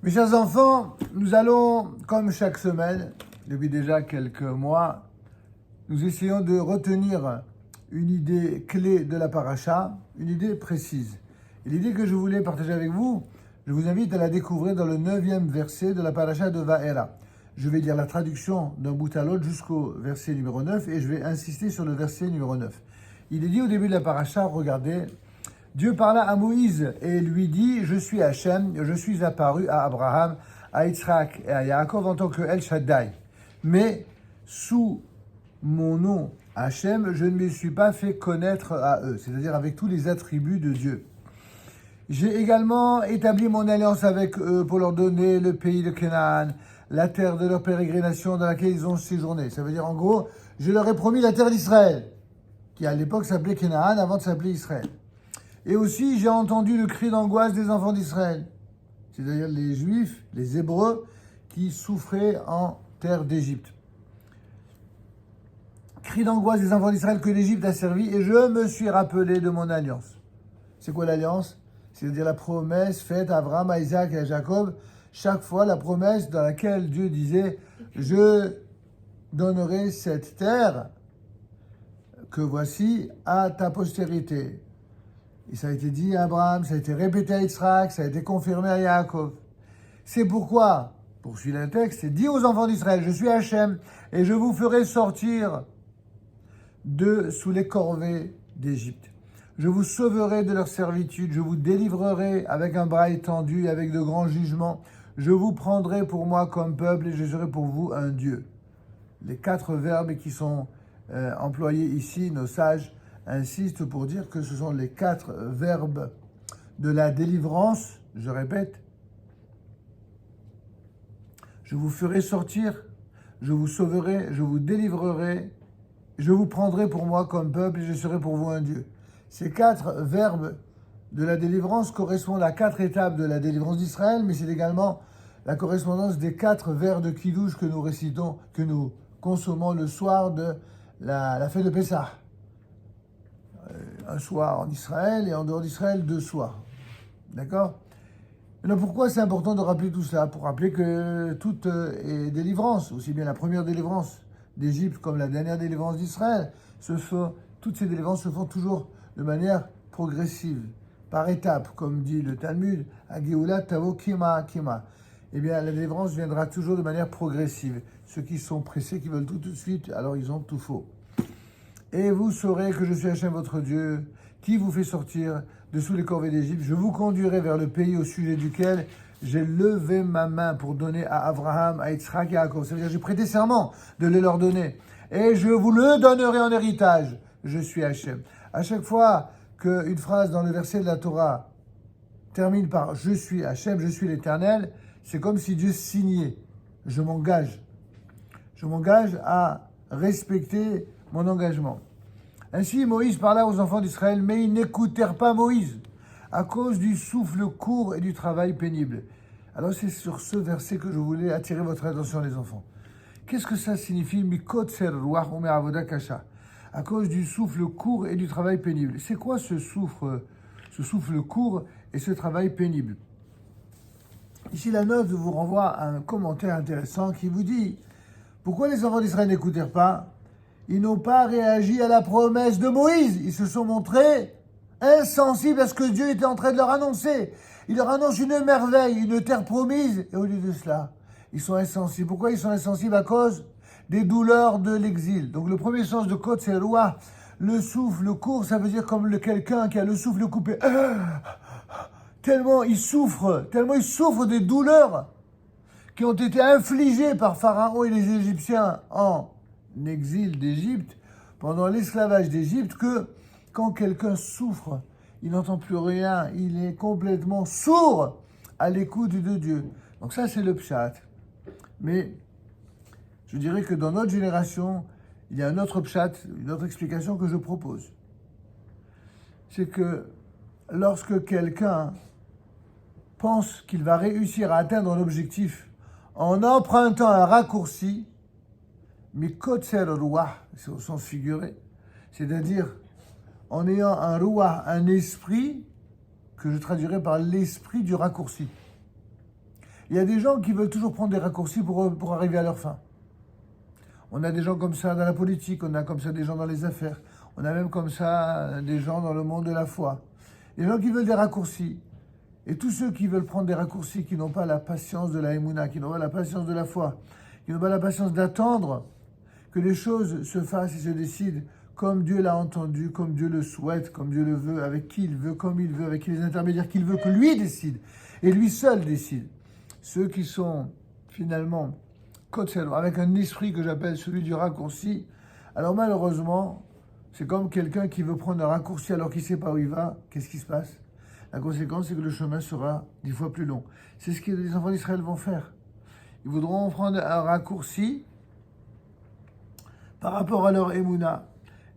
Mes chers enfants, nous allons, comme chaque semaine, depuis déjà quelques mois, nous essayons de retenir une idée clé de la paracha, une idée précise. Et l'idée que je voulais partager avec vous, je vous invite à la découvrir dans le 9e verset de la paracha de Vaera. Je vais lire la traduction d'un bout à l'autre jusqu'au verset numéro 9 et je vais insister sur le verset numéro 9. Il est dit au début de la paracha, regardez, Dieu parla à Moïse et lui dit, je suis Hachem, je suis apparu à Abraham, à Yitzhak et à Yaakov en tant que El Shaddai. Mais sous mon nom Hachem, je ne me suis pas fait connaître à eux, c'est-à-dire avec tous les attributs de Dieu. J'ai également établi mon alliance avec eux pour leur donner le pays de Canaan, la terre de leur pérégrination dans laquelle ils ont séjourné. Ça veut dire en gros, je leur ai promis la terre d'Israël, qui à l'époque s'appelait Canaan avant de s'appeler Israël. Et aussi, j'ai entendu le cri d'angoisse des enfants d'Israël, c'est-à-dire les Juifs, les Hébreux, qui souffraient en terre d'Égypte. Cri d'angoisse des enfants d'Israël que l'Égypte a servi, et je me suis rappelé de mon alliance. C'est quoi l'alliance ? C'est-à-dire la promesse faite à Abraham, à Isaac et à Jacob, chaque fois la promesse dans laquelle Dieu disait « Je donnerai cette terre que voici à ta postérité ». Et ça a été dit à Abraham, ça a été répété à Yitzhak, ça a été confirmé à Yaakov. C'est pourquoi, poursuit le texte, c'est dit aux enfants d'Israël, je suis Hachem, et je vous ferai sortir de sous les corvées d'Égypte. Je vous sauverai de leur servitude, je vous délivrerai avec un bras étendu et avec de grands jugements. Je vous prendrai pour moi comme peuple et je serai pour vous un Dieu. Les 4 verbes qui sont employés ici, nos sages insistent pour dire que ce sont les 4 verbes de la délivrance. Je répète, je vous ferai sortir, je vous sauverai, je vous délivrerai, je vous prendrai pour moi comme peuple et je serai pour vous un Dieu. Ces 4 verbes de la délivrance correspondent à 4 étapes de la délivrance d'Israël, mais c'est également la correspondance des 4 vers de Kiddush que nous récitons, que nous consommons le soir de la fête de Pessah. Un soir en Israël et en dehors d'Israël, 2 soirs. D'accord ? Alors pourquoi c'est important de rappeler tout cela ? Pour rappeler que toute est délivrance, aussi bien la première délivrance d'Égypte comme la dernière délivrance d'Israël, toutes ces délivrances se font toujours de manière progressive, par étapes, comme dit le Talmud, Ageulat tavo kima kima. Eh bien, la délivrance viendra toujours de manière progressive. Ceux qui sont pressés, qui veulent tout de suite, alors ils ont tout faux. Et vous saurez que je suis Hachem votre Dieu, qui vous fait sortir de sous les corvées d'Égypte. Je vous conduirai vers le pays au sujet duquel j'ai levé ma main pour donner à Abraham, à Yitzhak et à Yaakov. C'est-à-dire j'ai prêté serment de les leur donner. Et je vous le donnerai en héritage. Je suis Hachem. À chaque fois qu'une phrase dans le verset de la Torah termine par « Je suis Hachem, je suis l'Éternel », c'est comme si Dieu signait. Je m'engage. Je m'engage à respecter mon engagement. Ainsi, Moïse parla aux enfants d'Israël, mais ils n'écoutèrent pas Moïse à cause du souffle court et du travail pénible. Alors c'est sur ce verset que je voulais attirer votre attention, les enfants. Qu'est-ce que ça signifie, mikotser ruach ou me'avoda kasha, à cause du souffle court et du travail pénible? C'est quoi ce souffle court et ce travail pénible? Ici, la note vous renvoie à un commentaire intéressant qui vous dit « Pourquoi les enfants d'Israël n'écoutèrent pas ? Ils n'ont pas réagi à la promesse de Moïse. Ils se sont montrés insensibles à ce que Dieu était en train de leur annoncer. Il leur annonce une merveille, une terre promise, et au lieu de cela, ils sont insensibles. Pourquoi ils sont insensibles? À cause des douleurs de l'exil. Donc le premier sens de Côte, c'est loi. Le souffle court, ça veut dire comme quelqu'un qui a le souffle coupé. Tellement il souffre des douleurs qui ont été infligées par Pharaon et les Égyptiens en exil d'Égypte, pendant l'esclavage d'Égypte, que quand quelqu'un souffre, il n'entend plus rien, il est complètement sourd à l'écoute de Dieu. Donc ça, c'est le pshat. Mais je dirais que dans notre génération, il y a un autre pshat, une autre explication que je propose. C'est que lorsque quelqu'un pense qu'il va réussir à atteindre l'objectif en empruntant un raccourci, mais kotser ruach, c'est au sens figuré, c'est-à-dire en ayant un ruach, un esprit, que je traduirais par l'esprit du raccourci. Il y a des gens qui veulent toujours prendre des raccourcis pour arriver à leur fin. On a des gens comme ça dans la politique, on a comme ça des gens dans les affaires, on a même comme ça des gens dans le monde de la foi. Les gens qui veulent des raccourcis. Et tous ceux qui veulent prendre des raccourcis, qui n'ont pas la patience de la Emouna, qui n'ont pas la patience de la foi, qui n'ont pas la patience d'attendre que les choses se fassent et se décident comme Dieu l'a entendu, comme Dieu le souhaite, comme Dieu le veut, avec qui il veut, comme il veut, avec les intermédiaires qu'il veut, que lui décide. Et lui seul décide. Ceux qui sont finalement avec un esprit que j'appelle celui du raccourci, alors malheureusement, c'est comme quelqu'un qui veut prendre un raccourci alors qu'il ne sait pas où il va. Qu'est-ce qui se passe? La conséquence, c'est que le chemin sera 10 fois plus long. C'est ce que les enfants d'Israël vont faire. Ils voudront prendre un raccourci par rapport à leur émouna.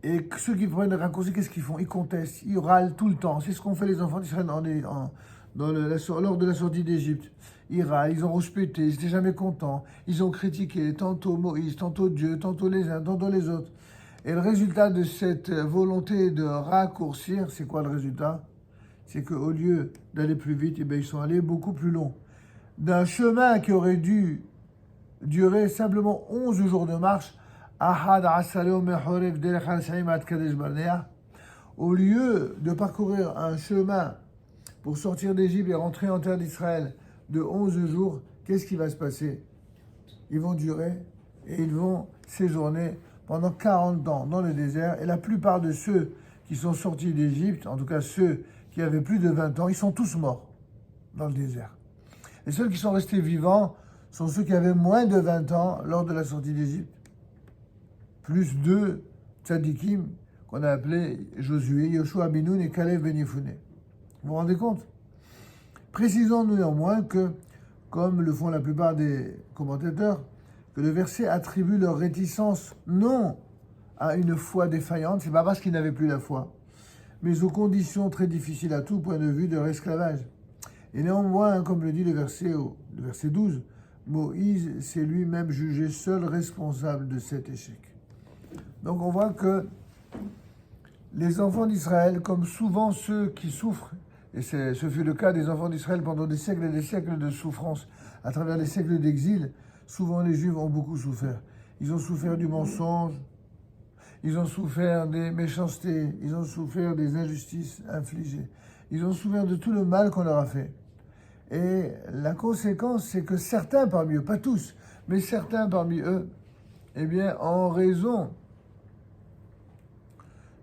Et ceux qui prennent le raccourci, qu'est-ce qu'ils font? Ils contestent, ils râlent tout le temps. C'est ce qu'ont fait les enfants d'Israël lors de la sortie d'Égypte. Ils râlent, ils ont rouspété, ils n'étaient jamais contents. Ils ont critiqué tantôt Moïse, tantôt Dieu, tantôt les uns, tantôt les autres. Et le résultat de cette volonté de raccourcir, c'est quoi le résultat? C'est qu'au lieu d'aller plus vite, eh bien, ils sont allés beaucoup plus long. D'un chemin qui aurait dû durer simplement 11 jours de marche, au lieu de parcourir un chemin pour sortir d'Égypte et rentrer en terre d'Israël de 11 jours, qu'est-ce qui va se passer? Ils vont durer et ils vont séjourner pendant 40 ans dans le désert. Et la plupart de ceux qui sont sortis d'Égypte, en tout cas ceux qui avaient plus de 20 ans, ils sont tous morts dans le désert. Les seuls qui sont restés vivants sont ceux qui avaient moins de 20 ans lors de la sortie d'Égypte, plus deux tzadikim qu'on a appelés Josué, Yoshua ben Nun et Caleb ben Yefouné. Vous vous rendez compte? Précisons-nous néanmoins que, comme le font la plupart des commentateurs, que le verset attribue leur réticence non à une foi défaillante, c'est pas parce qu'ils n'avaient plus la foi, mais aux conditions très difficiles à tout point de vue de leur esclavage. Et néanmoins, comme le dit le verset 12, Moïse s'est lui-même jugé seul responsable de cet échec. Donc on voit que les enfants d'Israël, comme souvent ceux qui souffrent, et ce fut le cas des enfants d'Israël pendant des siècles et des siècles de souffrance, à travers les siècles d'exil, souvent les Juifs ont beaucoup souffert. Ils ont souffert du mensonge, ils ont souffert des méchancetés, ils ont souffert des injustices infligées, ils ont souffert de tout le mal qu'on leur a fait. Et la conséquence, c'est que certains parmi eux, pas tous, mais certains parmi eux, eh bien, en raison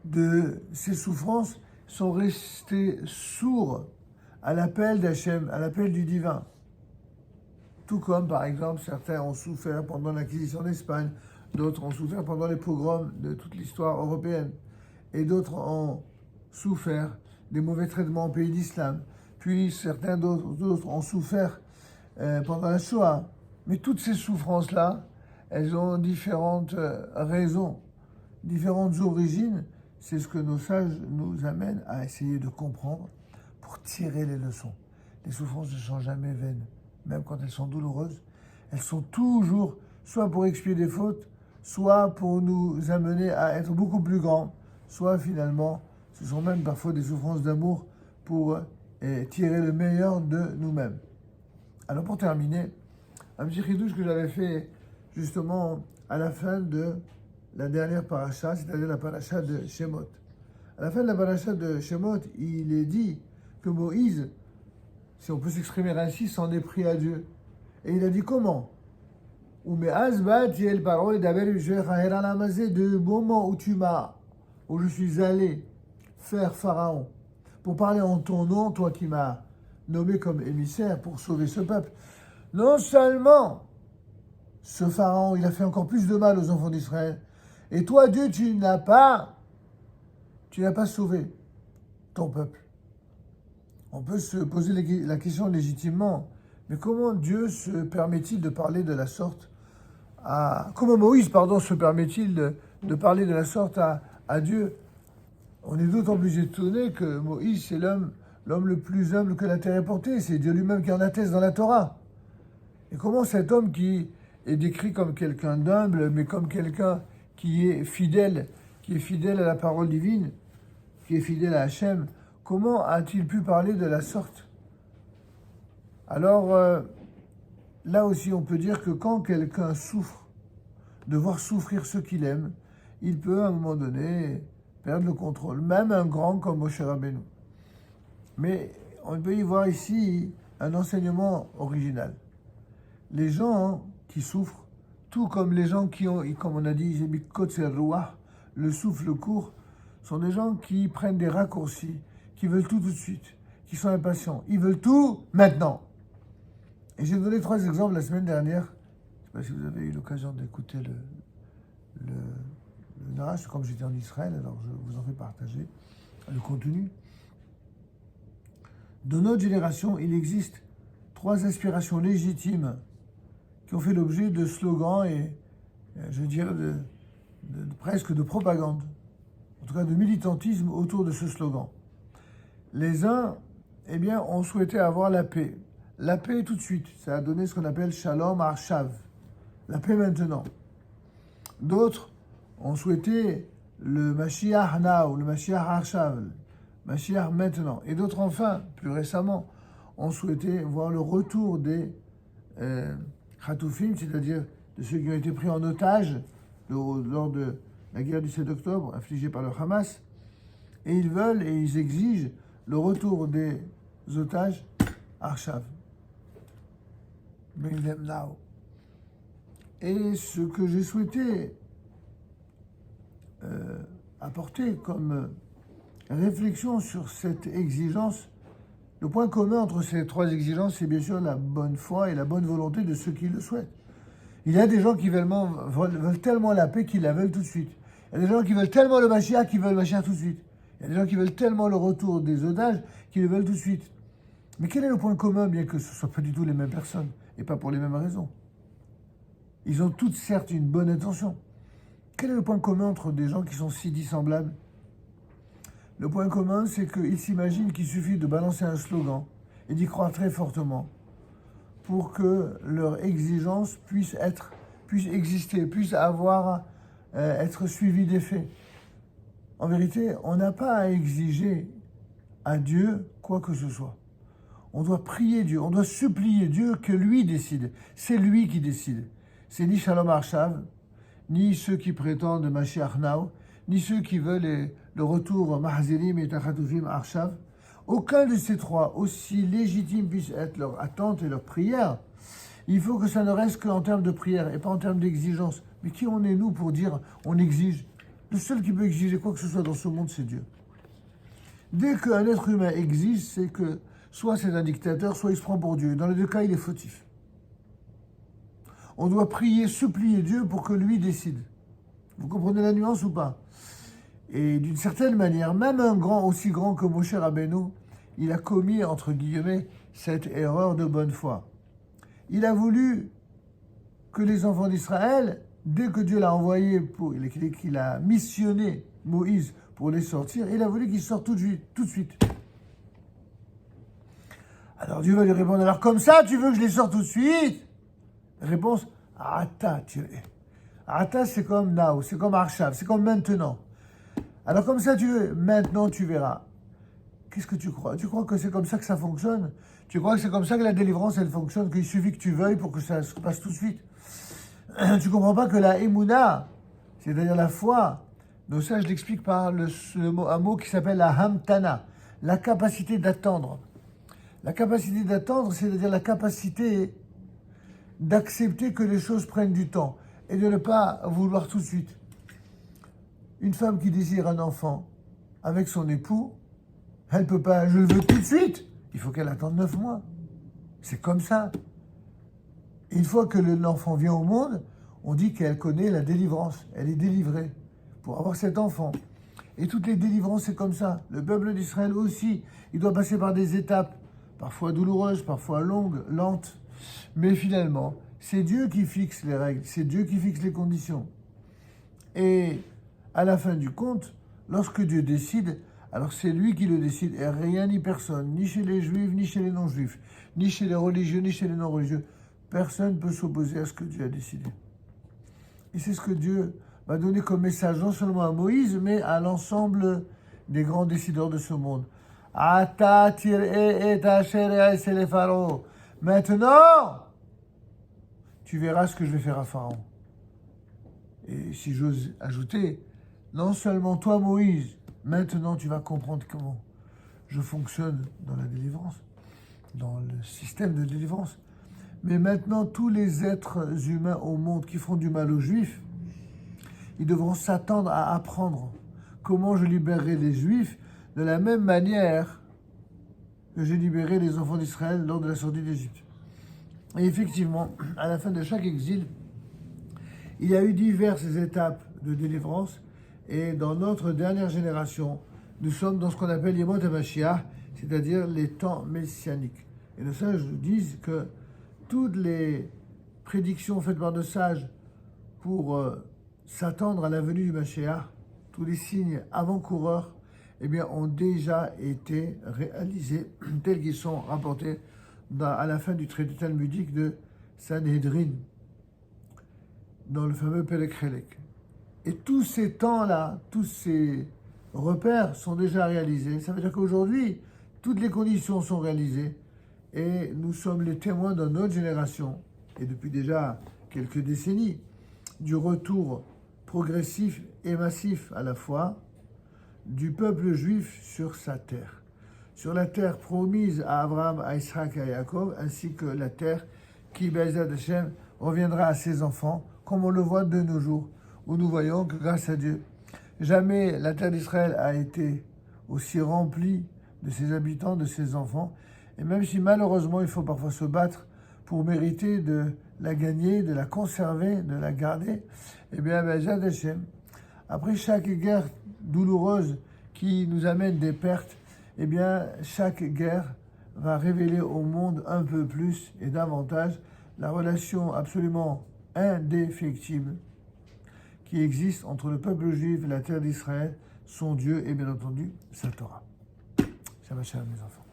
de ces souffrances, sont restés sourds à l'appel d'Hachem, à l'appel du divin. Tout comme, par exemple, certains ont souffert pendant l'acquisition d'Espagne, d'autres ont souffert pendant les pogroms de toute l'histoire européenne, et d'autres ont souffert des mauvais traitements au pays d'islam. Puis certains d'autres ont souffert pendant la Shoah. Mais toutes ces souffrances-là, elles ont différentes raisons, différentes origines. C'est ce que nos sages nous amènent à essayer de comprendre pour tirer les leçons. Les souffrances ne sont jamais vaines, même quand elles sont douloureuses. Elles sont toujours soit pour expier des fautes, soit pour nous amener à être beaucoup plus grands, soit finalement, ce sont même parfois des souffrances d'amour pour tirer le meilleur de nous-mêmes. Alors pour terminer, un petit chidouche que j'avais fait justement à la fin de la dernière paracha, c'est-à-dire la paracha de Shemot. À la fin de la paracha de Shemot, il est dit que Moïse, si on peut s'exprimer ainsi, s'en est pris à Dieu. Et il a dit comment? Du moment où je suis allé faire Pharaon, pour parler en ton nom, toi qui m'as nommé comme émissaire pour sauver ce peuple, non seulement ce Pharaon, il a fait encore plus de mal aux enfants d'Israël, et toi, Dieu, tu n'as pas sauvé ton peuple. On peut se poser la question légitimement, mais comment Dieu se permet-il de parler de la sorte comment Moïse, se permet-il de parler de la sorte à Dieu? On est d'autant plus étonné que Moïse, c'est l'homme le plus humble que la terre ait porté. C'est Dieu lui-même qui en atteste dans la Torah. Et comment cet homme qui est décrit comme quelqu'un d'humble, mais comme quelqu'un qui est fidèle à la parole divine, qui est fidèle à Hachem, comment a-t-il pu parler de la sorte? Alors, là aussi, on peut dire que quand quelqu'un souffre, de voir souffrir ceux qu'il aime, il peut à un moment donné perdre le contrôle, même un grand comme Moshe Rabbeinu. Mais on peut y voir ici un enseignement original. Les gens qui souffrent, tout comme les gens qui ont, comme on a dit, le souffle court, sont des gens qui prennent des raccourcis, qui veulent tout de suite, qui sont impatients. Ils veulent tout maintenant. Et j'ai donné 3 exemples la semaine dernière. Je ne sais pas si vous avez eu l'occasion d'écouter le narration, comme j'étais en Israël, alors je vous en fais partager le contenu. De notre génération, il existe 3 aspirations légitimes qui ont fait l'objet de slogans et, je dirais, presque de propagande, en tout cas de militantisme autour de ce slogan. Les uns, eh bien, ont souhaité avoir la paix. La paix tout de suite, ça a donné ce qu'on appelle Shalom Arshav, la paix maintenant. D'autres ont souhaité le Mashiach Now, le Mashiach Arshav, le Mashiach maintenant. Et d'autres, enfin, plus récemment, ont souhaité voir le retour des Khatoufim, c'est-à-dire de ceux qui ont été pris en otage lors de la guerre du 7 octobre, infligée par le Hamas. Et ils veulent et ils exigent le retour des otages Arshav. Bring them now. Et ce que j'ai souhaité apporter comme réflexion sur cette exigence, le point commun entre ces 3 exigences, c'est bien sûr la bonne foi et la bonne volonté de ceux qui le souhaitent. Il y a des gens qui veulent tellement la paix qu'ils la veulent tout de suite. Il y a des gens qui veulent tellement le Mashiach qu'ils veulent le Mashiach tout de suite. Il y a des gens qui veulent tellement le retour des otages qu'ils le veulent tout de suite. Mais quel est le point commun, bien que ce ne soient pas du tout les mêmes personnes, et pas pour les mêmes raisons? Ils ont toutes, certes, une bonne intention. Quel est le point commun entre des gens qui sont si dissemblables? Le point commun, c'est qu'ils s'imaginent qu'il suffit de balancer un slogan et d'y croire très fortement pour que leur exigence puisse exister, puisse être suivie des faits. En vérité, on n'a pas à exiger à Dieu quoi que ce soit. On doit prier Dieu, on doit supplier Dieu que lui décide. C'est lui qui décide. C'est ni Shalom Arshav, ni ceux qui prétendent Mashiach Now, ni ceux qui veulent le retour Mahzirim et Tachatufim Arshav. Aucun de ces 3, aussi légitimes puissent être leur attente et leur prière, il faut que ça ne reste qu'en termes de prière et pas en termes d'exigence. Mais qui on est nous pour dire on exige? Le seul qui peut exiger quoi que ce soit dans ce monde, c'est Dieu. Dès qu'un être humain exige, c'est que soit c'est un dictateur, soit il se prend pour Dieu. Dans les 2 cas, il est fautif. On doit prier, supplier Dieu pour que lui décide. Vous comprenez la nuance ou pas? Et d'une certaine manière, même un grand, aussi grand que Moshe Rabbeinu, il a commis, entre guillemets, cette erreur de bonne foi. Il a voulu que les enfants d'Israël, dès que Dieu l'a envoyé, qu'il a missionné Moïse pour les sortir, il a voulu qu'ils sortent tout de suite. Alors Dieu va lui répondre, alors comme ça, tu veux que je les sorte tout de suite? Réponse, Ata, Ata, c'est comme now, c'est comme Arshav, c'est comme maintenant. Alors comme ça, maintenant tu verras. Qu'est-ce que tu crois? Tu crois que c'est comme ça que ça fonctionne? Tu crois que c'est comme ça que la délivrance, elle fonctionne, qu'il suffit que tu veuilles pour que ça se passe tout de suite? Tu comprends pas que la Emouna, c'est-à-dire la foi, nos sages l'expliquent par un mot qui s'appelle la Hamtana, la capacité d'attendre. La capacité d'attendre, c'est-à-dire la capacité d'accepter que les choses prennent du temps et de ne pas vouloir tout de suite. Une femme qui désire un enfant avec son époux, elle ne peut pas, je le veux tout de suite. Il faut qu'elle attende 9 mois. C'est comme ça. Et une fois que l'enfant vient au monde, on dit qu'elle connaît la délivrance. Elle est délivrée pour avoir cet enfant. Et toutes les délivrances, c'est comme ça. Le peuple d'Israël aussi, il doit passer par des étapes, parfois douloureuses, parfois longues, lentes. Mais finalement, c'est Dieu qui fixe les règles, c'est Dieu qui fixe les conditions. Et à la fin du compte, lorsque Dieu décide, alors c'est lui qui le décide, et rien ni personne, ni chez les juifs, ni chez les non-juifs, ni chez les religieux, ni chez les non-religieux. Personne ne peut s'opposer à ce que Dieu a décidé. Et c'est ce que Dieu va donner comme message, non seulement à Moïse, mais à l'ensemble des grands décideurs de ce monde. Ata tir'e et asher ya'aseh le Pharaon. Maintenant, tu verras ce que je vais faire à Pharaon. Et si j'ose ajouter, non seulement toi, Moïse, maintenant tu vas comprendre comment je fonctionne dans la délivrance, dans le système de délivrance, mais maintenant tous les êtres humains au monde qui font du mal aux Juifs, ils devront s'attendre à apprendre comment je libérerai les Juifs de la même manière que j'ai libéré les enfants d'Israël lors de la sortie d'Égypte. Et effectivement, à la fin de chaque exil, il y a eu diverses étapes de délivrance. Et dans notre dernière génération, nous sommes dans ce qu'on appelle Yemot HaMashiach, c'est-à-dire les temps messianiques. Et nos sages nous disent que toutes les prédictions faites par nos sages pour s'attendre à la venue du Mashiach, tous les signes avant-coureurs, eh bien, ont déjà été réalisés, tels qu'ils sont rapportés à la fin du traité talmudique de Sanhedrin, dans le fameux Pelek Helek. Et tous ces temps-là, tous ces repères sont déjà réalisés. Ça veut dire qu'aujourd'hui, toutes les conditions sont réalisées et nous sommes les témoins dans notre génération, et depuis déjà quelques décennies, du retour progressif et massif à la fois du peuple juif sur sa terre. Sur la terre promise à Abraham, à Isaac et à Jacob, ainsi que la terre qui, Be'ezrat Hashem, reviendra à ses enfants, comme on le voit de nos jours, où nous voyons que grâce à Dieu, jamais la terre d'Israël a été aussi remplie de ses habitants, de ses enfants, et même si malheureusement il faut parfois se battre pour mériter de la gagner, de la conserver, de la garder, eh bien, Be'ezrat Hashem, après chaque guerre douloureuse qui nous amène des pertes, eh bien, chaque guerre va révéler au monde un peu plus et davantage la relation absolument indéfectible qui existe entre le peuple juif et la terre d'Israël, son Dieu et bien entendu sa Torah. Shabbat shalom mes enfants.